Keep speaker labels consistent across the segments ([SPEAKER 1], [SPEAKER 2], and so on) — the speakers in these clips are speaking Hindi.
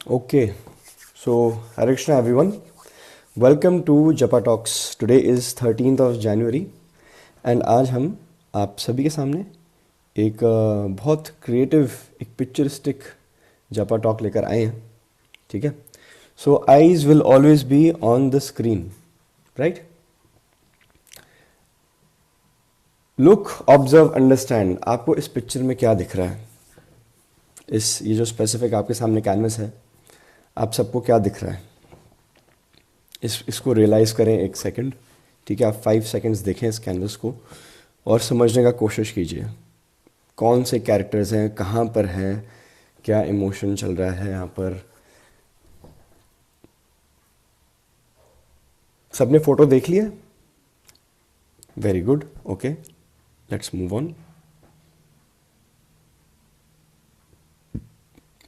[SPEAKER 1] Okay, so Hare Krishna everyone. Welcome to Japa Talks. Today is 13th of January and आज हम आप सभी के सामने एक बहुत क्रिएटिव एक पिक्चरिस्टिक जपा टॉक लेकर आए हैं. ठीक है. सो eyes will always be on the screen, right. Look, observe, understand. आपको इस पिक्चर में क्या दिख रहा है? ये जो स्पेसिफिक आपके सामने कैनवस है, आप सबको क्या दिख रहा है? इसको रियलाइज़ करें एक सेकंड. ठीक है, आप 5 सेकंड्स देखें इस कैनवस को और समझने का कोशिश कीजिए. कौन से कैरेक्टर्स हैं, कहाँ पर है, क्या इमोशन चल रहा है यहाँ पर. सबने फोटो देख लिया? Very good. Okay, let's move on.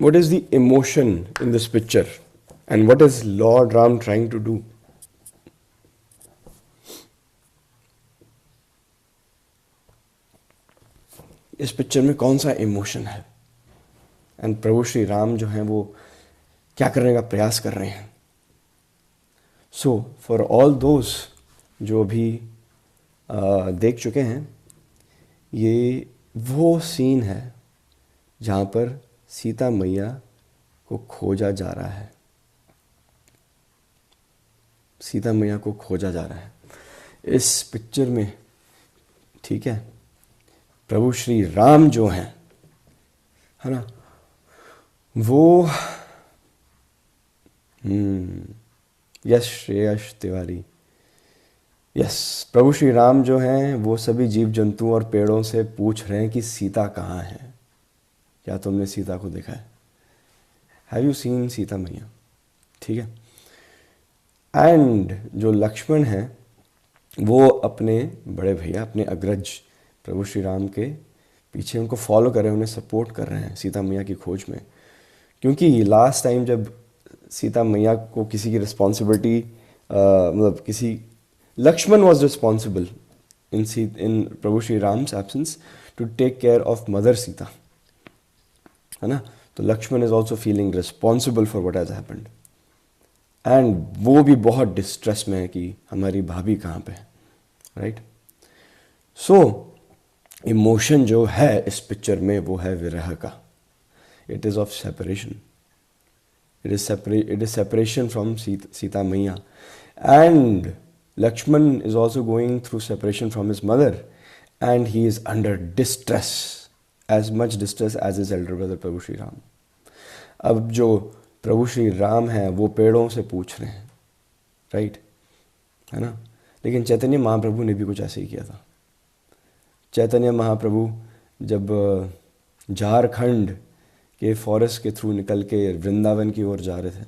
[SPEAKER 1] What is the emotion in this picture and what is Lord Ram trying to do? इस पिक्चर में कौन सा इमोशन है एंड प्रभु श्री राम जो हैं वो क्या करने का प्रयास कर रहे हैं? सो फॉर ऑल दोज जो अभी देख चुके हैं, ये वो सीन है जहाँ पर सीता मैया को खोजा जा रहा है. सीता मैया को खोजा जा रहा है इस पिक्चर में. ठीक है, प्रभु श्री राम जो हैं, है ना, वो यस श्रेयस तिवारी, यस, प्रभु श्री राम जो हैं वो सभी जीव जंतु और पेड़ों से पूछ रहे हैं कि सीता कहाँ है. क्या तुमने सीता को देखा है? हैव यू सीन सीता मैया? ठीक है. एंड जो लक्ष्मण है वो अपने बड़े भैया, अपने अग्रज प्रभु श्री राम के पीछे उनको फॉलो कर रहे हैं, उन्हें सपोर्ट कर रहे हैं सीता मैया की खोज में. क्योंकि लास्ट टाइम जब सीता मैया को किसी की रिस्पॉन्सिबिलिटी, मतलब किसी, Lakshman was responsible in Prabhu Shri Ram's absence to take care of mother Sita, है ना. तो Lakshman is also feeling responsible for what has happened and वो भी बहुत डिस्ट्रेस में है कि हमारी भाभी कहाँ पे है, राइट. सो इमोशन जो है इस पिक्चर में वो है विरह का. It is of separation. It is separation from Sita maiya and Lakshman is also going through separation from his mother and he is under distress, as much distress as his elder brother Prabhu Shri Ram. अब जो प्रभु श्री राम हैं वो पेड़ों से पूछ रहे हैं, राइट, है ना. लेकिन चैतन्य महाप्रभु ने भी कुछ ऐसे ही किया था. चैतन्य महाप्रभु जब झारखंड के फॉरेस्ट के थ्रू निकल के वृंदावन की ओर जा रहे थे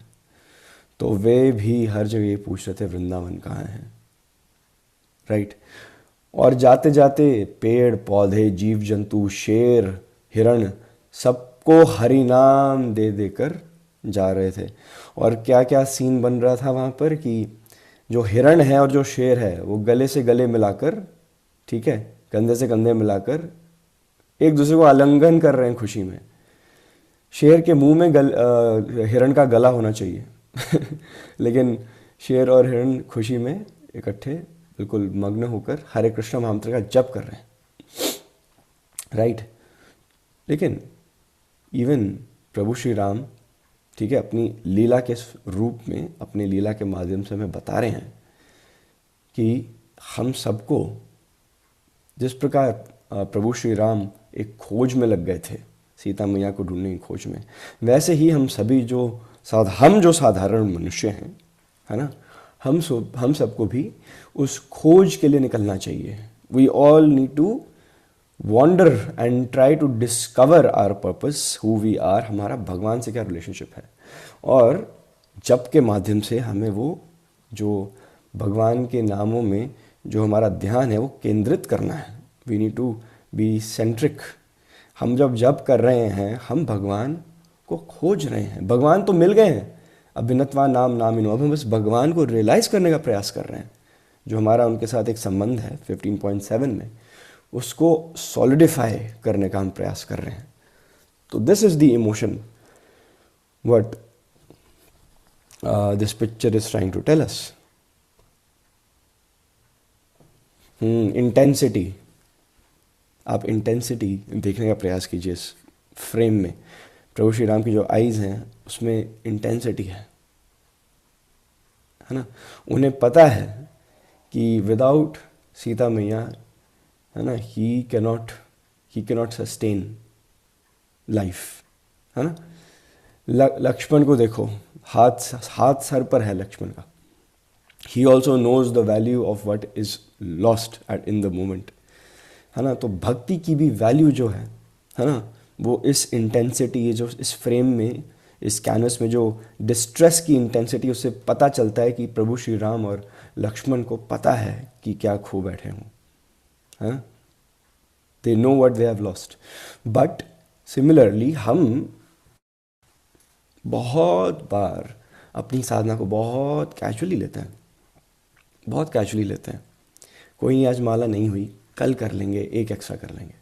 [SPEAKER 1] तो वे भी हर जगह ये पूछ रहे थे वृंदावन कहाँ है, राइट. और जाते जाते पेड़ पौधे, जीव जंतु, शेर, हिरण, सबको हरि नाम दे देकर जा रहे थे. और क्या क्या सीन बन रहा था वहाँ पर कि जो हिरण है और जो शेर है वो गले से गले मिलाकर, ठीक है, कंधे से कंधे मिलाकर एक दूसरे को आलिंगन कर रहे हैं खुशी में. शेर के मुंह में हिरण का गला होना चाहिए लेकिन शेर और हिरण खुशी में इकट्ठे बिल्कुल मग्न होकर हरे कृष्ण महामंत्र का जप कर रहे हैं, राइट. लेकिन इवन प्रभु श्री राम, ठीक है, अपनी लीला के रूप में, अपनी लीला के माध्यम से हमें बता रहे हैं कि हम सबको जिस प्रकार प्रभु श्री राम एक खोज में लग गए थे सीता मैया को ढूंढने की खोज में, वैसे ही हम सभी जो साधारण मनुष्य हैं, है ना, हम सबको भी उस खोज के लिए निकलना चाहिए. We all need to wander and try to discover our purpose, who we are, हमारा भगवान से क्या रिलेशनशिप है. और जप के माध्यम से हमें वो जो भगवान के नामों में जो हमारा ध्यान है वो केंद्रित करना है. We need to be centric. हम जब जप कर रहे हैं हम भगवान को खोज रहे हैं. भगवान तो मिल गए हैं, अभिनत्वा नाम नामिनो, अब हम बस भगवान को रियलाइज़ करने का प्रयास कर रहे हैं. जो हमारा उनके साथ एक संबंध है 15.7 में, उसको सॉलिडिफाई करने का हम प्रयास कर रहे हैं. तो this is the emotion what this picture is trying to tell us. Intensity, आप इंटेंसिटी देखने का प्रयास कीजिए इस फ्रेम में। प्रभु श्री राम की जो आईज हैं उसमें इंटेंसिटी है ना। उन्हें पता है कि विदाउट सीता मैया, है ना, ही कैनॉट सस्टेन लाइफ, है ना। लक्ष्मण को देखो, हाथ सर पर है लक्ष्मण का। He also knows the value of what is lost at in the moment, है ना। तो भक्ति की भी वैल्यू जो है ना, वो इस इंटेंसिटी, जो इस फ्रेम में, इस कैनवस में जो डिस्ट्रेस की इंटेंसिटी, उससे पता चलता है कि प्रभु श्री राम और लक्ष्मण को पता है कि क्या खो बैठे हों, है। They know what they have lost. But similarly हम बहुत बार अपनी साधना को बहुत कैजुअली लेते हैं, बहुत कैजुअली लेते हैं। कोई आज माला नहीं हुई, कल कर लेंगे, एक एक्स्ट्रा कर लेंगे,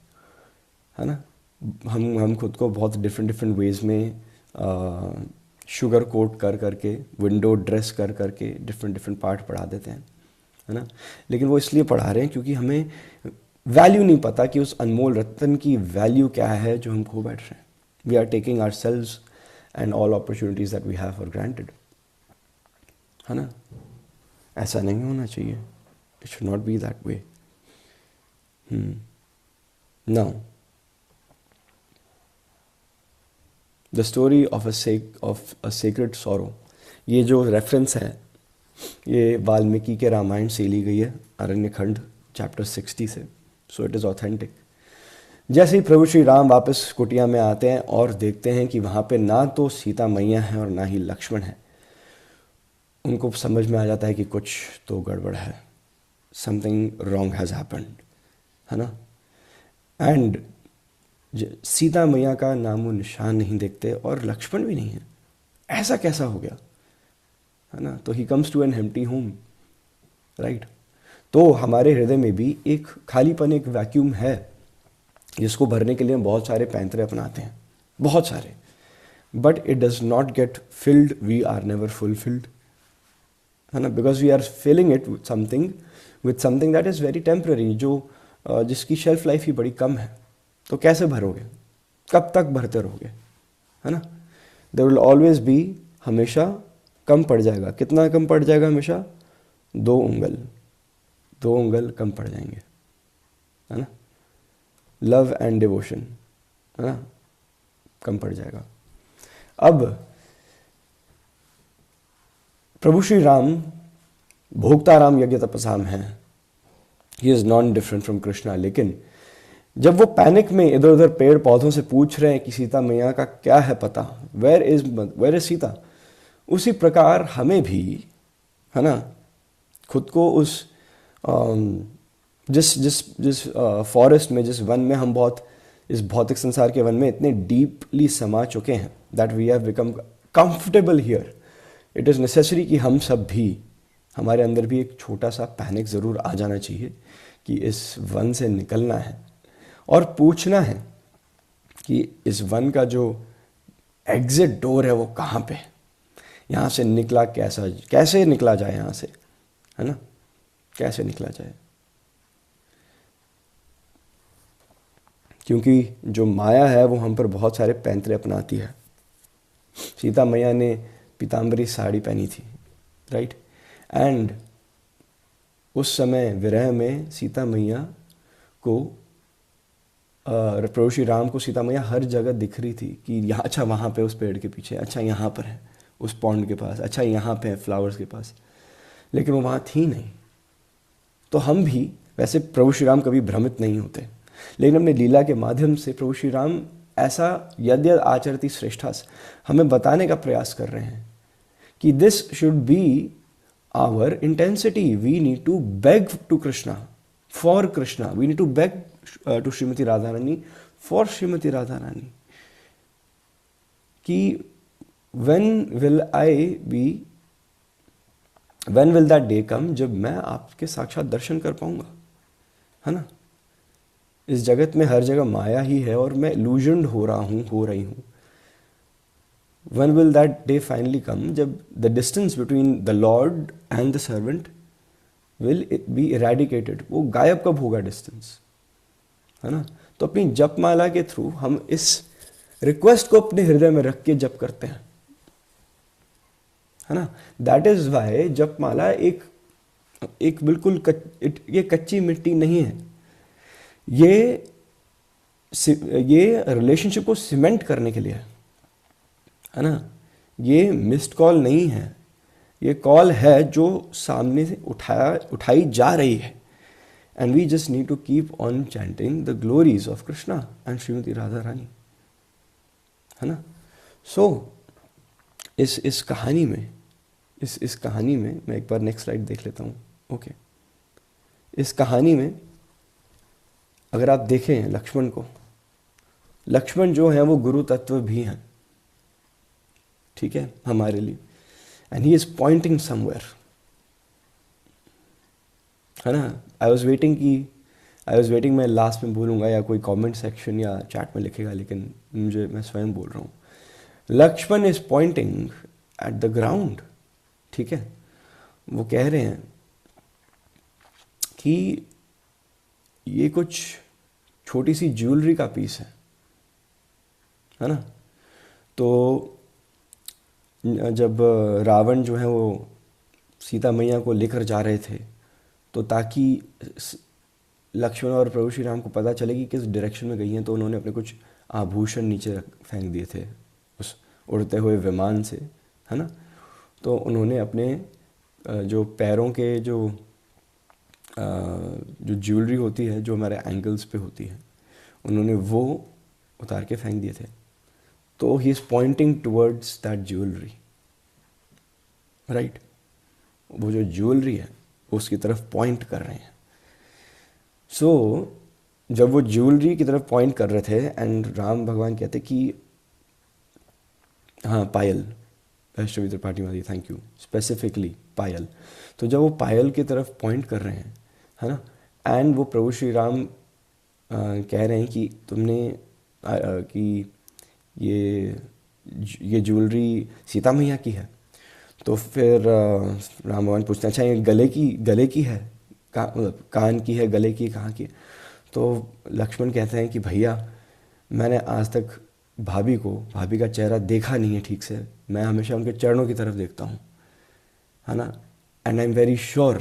[SPEAKER 1] है ना। हम खुद को बहुत डिफरेंट वेज में शुगर कोट कर करके, विंडो ड्रेस कर करके डिफरेंट पार्ट पढ़ा देते हैं, है ना। लेकिन वो इसलिए पढ़ा रहे हैं क्योंकि हमें वैल्यू नहीं पता कि उस अनमोल रत्न की वैल्यू क्या है जो हम खो बैठ रहे हैं। We are taking ourselves and all opportunities that we have for granted, है ना। ऐसा नहीं होना चाहिए। It should not be that way. Now the story of a sacred sorrow, ये जो रेफरेंस है ये वाल्मीकि के रामायण से ली गई है, अरण्यखंड चैप्टर 60 से। So it is authentic. जैसे ही प्रभु श्री राम वापस कुटिया में आते हैं और देखते हैं कि वहाँ पे ना तो सीता मैया है और ना ही लक्ष्मण है, उनको समझ में आ जाता है कि कुछ तो गड़बड़ है, समथिंग रॉन्ग हैज़ हैपेंड, है ना। एंड सीता मैया का नामो निशान नहीं देखते और लक्ष्मण भी नहीं है। ऐसा कैसा हो गया, है ना। तो he comes to an empty home, right. तो हमारे हृदय में भी एक खालीपन, एक वैक्यूम है जिसको भरने के लिए हम बहुत सारे पैंतरे अपनाते हैं, बहुत सारे। But it does not get filled, we are never fulfilled, है ना। Because we are filling it with something that is very temporary, जो जिसकी शेल्फ लाइफ ही बड़ी कम है। तो कैसे भरोगे, कब तक भरते रहोगे, है ना। देयर विल ऑलवेज बी, हमेशा कम पड़ जाएगा। कितना कम पड़ जाएगा हमेशा? 2 उंगल कम पड़ जाएंगे, है ना। लव एंड डिवोशन, है ना, कम पड़ जाएगा। अब प्रभु श्री राम भोक्ताराम यज्ञ तपसाम हैं, he is non different from Krishna. लेकिन जब वो पैनिक में इधर उधर पेड़ पौधों से पूछ रहे हैं कि सीता मैया का क्या है पता, वेयर इज सीता, उसी प्रकार हमें भी, है ना, खुद को उस जिस फॉरेस्ट में, जिस वन में हम बहुत इस भौतिक संसार के वन में इतने डीपली समा चुके हैं that we have become comfortable here, it is necessary कि हम सब भी, हमारे अंदर भी एक छोटा सा पैनिक ज़रूर आ जाना चाहिए कि इस वन से निकलना है और पूछना है कि इस वन का जो एग्जिट डोर है वो कहाँ पे है, यहाँ से निकला कैसे निकला जाए यहाँ से, है ना, कैसे निकला जाए। क्योंकि जो माया है वो हम पर बहुत सारे पैंतरे अपनाती है। सीता मैया ने पीताम्बरी साड़ी पहनी थी, राइट, एंड उस समय विरह में सीता मैया को, प्रभु श्री राम को सीता मैया हर जगह दिख रही थी कि यहाँ, अच्छा वहाँ पे उस पेड़ के पीछे, अच्छा यहाँ पर है उस पॉन्ड के पास, अच्छा यहाँ पे है फ्लावर्स के पास, लेकिन वो वहाँ थी नहीं। तो हम भी वैसे प्रभु श्री राम कभी भ्रमित नहीं होते, लेकिन अपने लीला के माध्यम से प्रभु श्री राम ऐसा यद्य आचरति श्रेष्ठास हमें बताने का प्रयास कर रहे हैं कि this should be our intensity. We need to beg to Krishna for Krishna, we need to beg to Shrimati Radha Rani for Shrimati Radha Rani, कि when will that day come जब मैं आपके साक्षात दर्शन कर पाऊंगा, है ना। इस जगत में हर जगह माया ही है और मैं इल्यूजन्ड हो रही हूँ। When will that day finally come जब the distance between the Lord and the servant will be eradicated? वो गायब कब होगा डिस्टेंस, है ना? तो अपनी जपमाला के थ्रू हम इस रिक्वेस्ट को अपने हृदय में रख के जप करते हैं, है ना? दैट इज वाई जपमाला एक बिल्कुल ये कच्ची मिट्टी नहीं है। ये रिलेशनशिप को सीमेंट करने के लिए है ना? ये मिस्ड कॉल नहीं है, ये कॉल है जो सामने से उठाई जा रही है। And we just need to keep on chanting the glories of Krishna and Shrimati Radha Rani, है ना? सो इस कहानी में इस कहानी में मैं एक बार नेक्स्ट स्लाइड देख लेता हूँ। ओके, इस कहानी में अगर आप देखें लक्ष्मण को, लक्ष्मण जो है वो गुरु तत्व भी हैं, ठीक है, हमारे लिए। And he is pointing somewhere, है ना? आई वॉज वेटिंग मैं लास्ट में बोलूँगा या कोई कमेंट सेक्शन या चैट में लिखेगा, लेकिन मैं स्वयं बोल रहा हूँ। Lakshman is pointing at the ground, ठीक है? वो कह रहे हैं कि ये कुछ छोटी सी ज्वेलरी का पीस है ना? तो जब रावण जो है वो सीता मैया को लेकर जा रहे थे, तो ताकि लक्ष्मण और प्रभु श्री राम को पता चले कि किस डायरेक्शन में गई हैं, तो उन्होंने अपने कुछ आभूषण नीचे फेंक दिए थे उस उड़ते हुए विमान से, है ना? तो उन्होंने अपने जो पैरों के जो ज्वेलरी होती है जो हमारे एंकल्स पे होती है, उन्होंने वो उतार के फेंक दिए थे। तो he is pointing towards that jewellery, right? वो जो ज्वेलरी है उसकी तरफ पॉइंट कर रहे हैं। सो जब वो ज्वेलरी की तरफ पॉइंट कर रहे थे, एंड राम भगवान कहते कि हाँ पायल, वैष्णवी त्रिपाठी मादी, थैंक यू, स्पेसिफिकली पायल। तो जब वो पायल की तरफ पॉइंट कर रहे हैं, है ना, एंड वो प्रभु श्री राम कह रहे हैं कि तुमने कि ये ज्वेलरी सीता मैया की है। तो फिर राम भगवान पूछते हैं, अच्छा ये गले की है, कान की है, गले की, कहाँ की? तो लक्ष्मण कहते हैं कि भैया मैंने आज तक भाभी का चेहरा देखा नहीं है ठीक से, मैं हमेशा उनके चरणों की तरफ देखता हूँ, है ना? And I am very sure,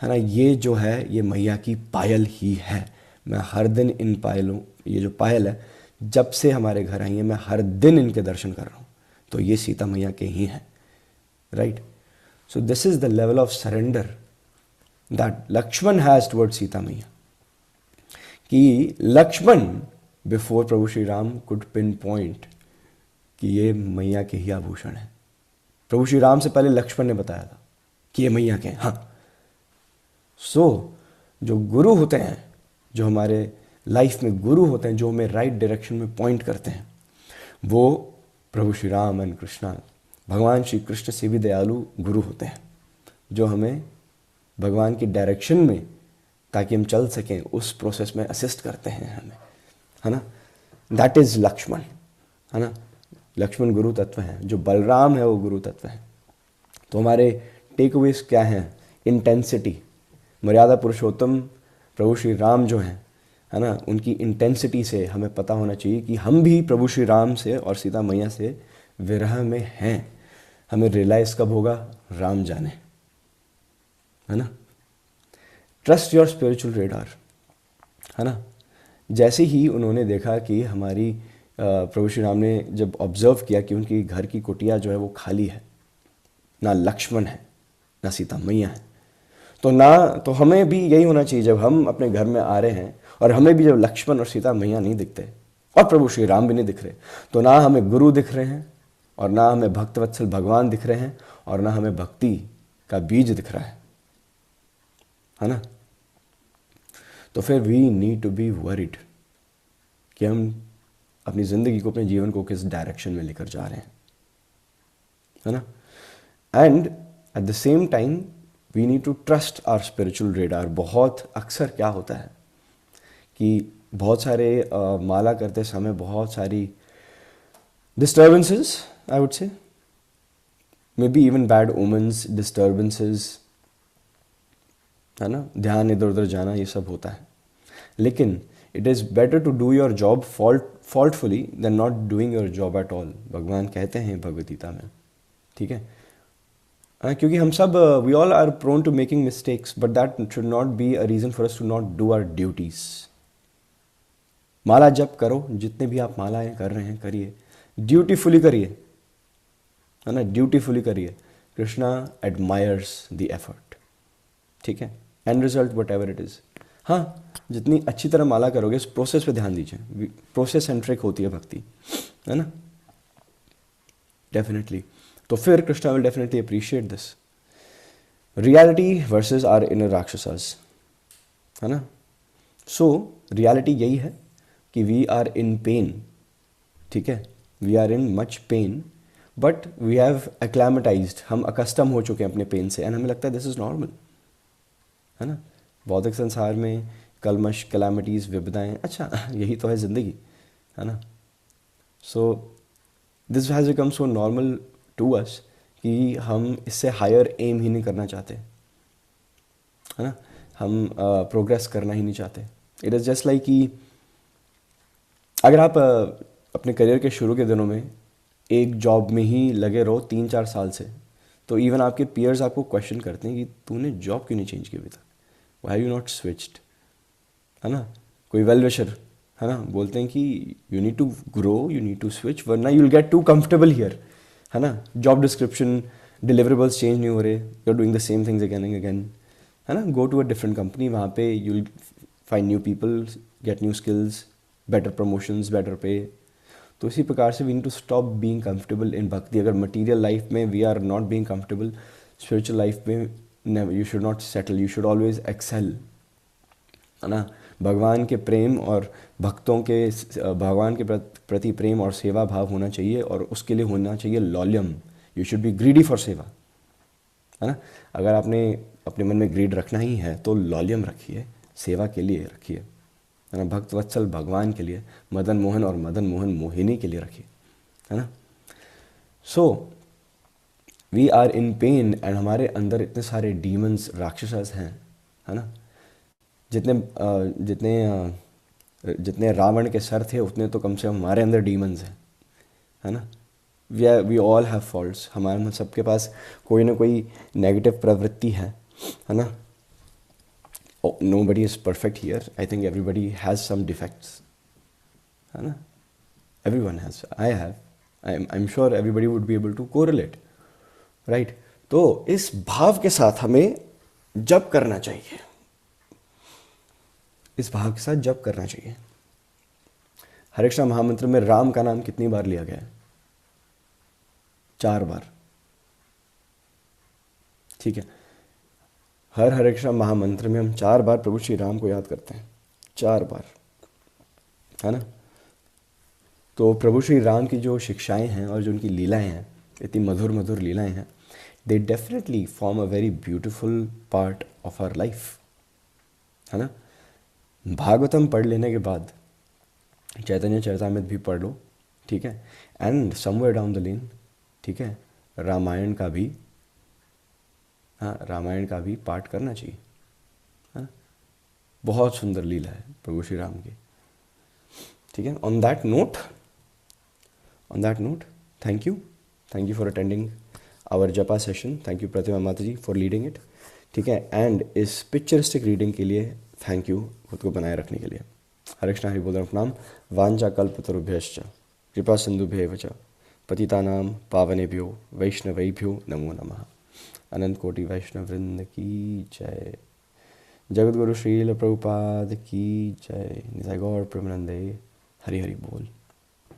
[SPEAKER 1] है ना, ये जो है ये मैया की पायल ही है। मैं हर दिन इन पायलों, ये जो पायल है जब से हमारे घर आई है, मैं हर दिन इनके दर्शन कर रहा हूँ, तो ये सीता मैया के ही हैं, right? So this is the level of surrender that Lakshman has towards Sita मैया, कि Lakshman before Prabhu Shri Ram could pinpoint कि ये मैया के ही आभूषण है। प्रभु श्री राम से पहले लक्ष्मण ने बताया था कि ये मैया के हैं। हाँ, सो जो गुरु होते हैं, जो हमारे लाइफ में गुरु होते हैं, जो हमें राइट डायरेक्शन में पॉइंट करते हैं, वो प्रभु श्री राम एंड कृष्णा, भगवान श्री कृष्ण से भी दयालु गुरु होते हैं, जो हमें भगवान की डायरेक्शन में, ताकि हम चल सकें उस प्रोसेस में असिस्ट करते हैं हमें, है ना? दैट इज लक्ष्मण, है ना? लक्ष्मण गुरु तत्व है, जो बलराम है वो गुरु तत्व है। तो हमारे टेक अवेज क्या हैं? इंटेंसिटी, मर्यादा पुरुषोत्तम प्रभु श्री राम जो हैं, है ना, उनकी इंटेंसिटी से हमें पता होना चाहिए कि हम भी प्रभु श्री राम से और सीता मैया से विरह में हैं। हमें रियलाइज कब होगा? राम जाने, है ना? ट्रस्ट योर स्पिरिचुअल रेडार, है ना? जैसे ही उन्होंने देखा कि हमारी प्रभु श्री राम ने जब ऑब्जर्व किया कि उनकी घर की कुटिया जो है वो खाली है, ना लक्ष्मण है ना सीता मैया है, तो हमें भी यही होना चाहिए जब हम अपने घर में आ रहे हैं, और हमें भी जब लक्ष्मण और सीता मैया नहीं दिखते और प्रभु श्री राम भी नहीं दिख रहे, तो ना हमें गुरु दिख रहे हैं, और ना हमें भक्तवत्सल भगवान दिख रहे हैं, और ना हमें भक्ति का बीज दिख रहा है ना? तो फिर we need to be worried कि हम अपनी ज़िंदगी को, अपने जीवन को किस डायरेक्शन में लेकर जा रहे हैं, है ना? And at the same time we need to trust our spiritual radar. बहुत अक्सर क्या होता है कि बहुत सारे माला करते समय बहुत सारी disturbances I would say may be even bad omens, disturbances, है ना, ध्यान इधर उधर जाना, ये सब होता है। लेकिन it is better to do your job faultfully then not doing your job at all, भगवान कहते हैं भगवद गीता में, ठीक है। क्योंकि हम सब we all are prone to making mistakes, but that should not be a reason for us to not do our duties. माला जप करो, जितने भी आप मालाएं कर रहे हैं करिए, ड्यूटीफुली करिए, है ना, ड्यूटीफुली करिए। कृष्णा एडमायर्स द एफर्ट, ठीक है। And result what ever it is, हाँ, जितनी अच्छी तरह माला करोगे इस प्रोसेस पे ध्यान दीजिए, प्रोसेस सेंट्रिक होती है भक्ति, है ना, डेफिनेटली। तो फिर Krishna will definitely appreciate this. Reality versus our inner rakshasas, है ना। सो रियलिटी यही है कि वी आर इन पेन, ठीक है, we are in much pain, but we have acclimatised, हम अकस्टम हो चुके हैं अपने पेन से, एंड हमें लगता है दिस इज़ नॉर्मल, है ना। भौतिक संसार में कलमश, कैलामिटीज़, विपदाएँ, अच्छा यही तो है ज़िंदगी, है ना। So this has become so normal to us कि हम इससे हायर एम ही नहीं करना चाहते, है ना, हम प्रोग्रेस करना ही नहीं चाहते। इट इज़ जस्ट लाइक कि अगर आप अपने करियर के शुरू के दिनों में एक जॉब में ही लगे रहो 3-4 साल से, तो इवन आपके पीयर्स आपको क्वेश्चन करते हैं कि तूने जॉब क्यों नहीं चेंज की अभी तक, वाई यू नॉट स्विच्ड, है ना। कोई वेल विशर, है ना, बोलते हैं कि you need to grow, you need to switch, वरना you will get too comfortable here, है ना। जॉब डिस्क्रिप्शन, डिलीवरेबल्स चेंज नहीं हो रहे, you are doing the same things again and again, है ना। Go to a different company, वहाँ पे you will find new people, get new skills, better promotions, better pay. तो इसी प्रकार से we need to stop being comfortable in भक्ति। अगर मटीरियल लाइफ में we are not being comfortable, spiritual life में you should not settle, you should always excel, है ना। भगवान के प्रेम और भक्तों के भगवान के प्रति प्रेम और सेवा भाव होना चाहिए, और उसके लिए होना चाहिए लॉल्यम, you should be greedy for seva, है ना। अगर आपने अपने मन में ग्रीड रखना ही है तो लॉल्यम रखिए, सेवा के लिए रखिए, है ना। भक्त वत्सल भगवान के लिए, मदन मोहन और मदन मोहन मोहिनी के लिए रखिए, है ना। So we are in pain, and हमारे अंदर इतने सारे डीमंस, राक्षस हैं, है ना। जितने जितने रावण के सर थे उतने तो कम से कम हमारे अंदर डीमंस हैं, है ना। वी ऑल हैव फॉल्ट्स, हमारे सबके पास कोई ना कोई नेगेटिव प्रवृत्ति है ना। Nobody is perfect here, I think everybody has some defects, है ना। Everyone has, I have, I am sure everybody would be able to correlate, right. तो इस भाव के साथ हमें जप करना चाहिए, इस भाव के साथ जप करना चाहिए। हरे कृष्णा महामंत्र में राम का नाम कितनी बार लिया गया है? 4 बार, ठीक है। हर हरे कृष्णा महामंत्र में हम 4 बार प्रभु श्री राम को याद करते हैं, 4 बार, है ना। तो प्रभु श्री राम की जो शिक्षाएं हैं और जो उनकी लीलाएं हैं, इतनी मधुर मधुर लीलाएं हैं, they definitely form a very beautiful part of our life, है ना। भागवतम पढ़ लेने के बाद चैतन्य चरितामृत भी पढ़ लो, ठीक है, and somewhere down the lane, ठीक है, रामायण का भी, हाँ, रामायण का भी पाठ करना चाहिए, है ना। बहुत सुंदर लीला है प्रभु श्री राम की, ठीक है। On that note thank you for attending our japa session, thank you Pratima Mata ji for leading it, ठीक है। एंड इस पिक्चरिस्टिक रीडिंग के लिए थैंक यू, खुद को बनाए रखने के लिए। हरे कृष्णा हरि बोल प्रणाम। वांछा कल्पतरुभ्यश्च कृपा सिंधुभ्येव च पतितानां पावनेभ्यो वैष्णवेभ्यो नमो नमः। अनंत कोटि वैष्णव वृंद की जय। जगत गुरु श्रील प्रभुपाद की जय। निताई गौर प्रेमानंदे। हरि हरि बोल।